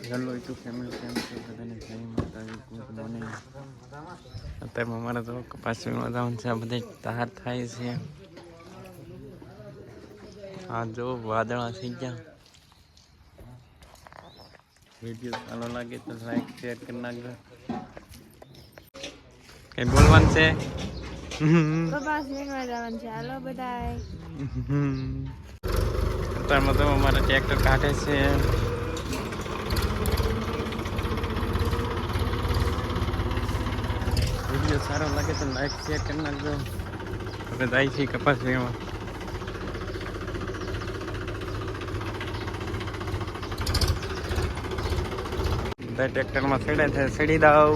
Hello YouTube family કેમ છે બધાને જય માતાજી ગુડ મોર્નિંગ. અત્યારમાં અમારે તો કપાસમાં જવાનું છે. આ બધે તૈયાર થાય છે. આ જો વાદળા થઈ ગયા. વિડીયો સારો લાગે તો લાઈક શેર કરી નાખજો. કઈ બોલવાનું છે? કપાસ વીણવા જવાનું છે. હાલો બધાય. અત્યારમાં તો અમારે ટ્રેક્ટર કાઢે છે. વિડીયો સારો લાગે તો લાઈક શેર કરી નાખજો. હવે જાય છે કપાસ વીણવા. બધા ટ્રેક્ટરમાં ચડે છે, ચડી દાવ.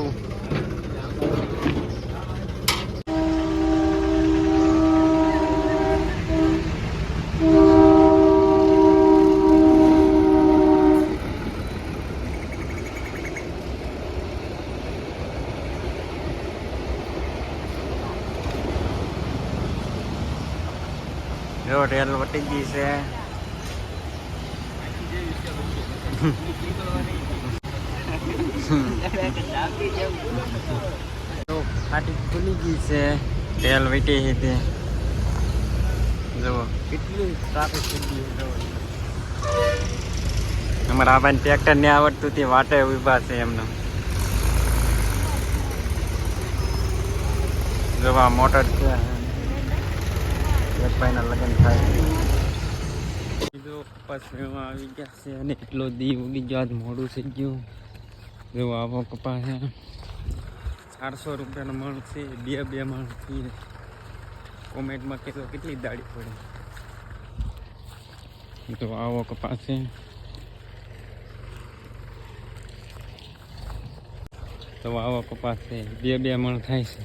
જો રેલ વટી ગઈ છે. ફાટી ખુલી ગઈ છે. રેલ વટી હતી. જુઓ કેટલી ટ્રાફિક થઈ ગઈ છે. અમારા આ ભાઈ ટ્રેક્ટર ને આવડતું તે વાટે ઉભા છે એમને. જોવા મોટર છે. એક ભાઈના લગ્ન થાય. જો કપાસ વીણવા આવી ગયા છે અને એટલો દી ઉગી ગયો. આજ મોડું થઈ ગયું. જો આવો કપાસ છે. 400 રૂપિયાનો મણ છે. બે મણ છે. કોમેન્ટમાં કહેતો કેટલી દાડી પડે. તો આવો કપાસ છે. તો આવો કપાસ છે. બે મણ થાય છે.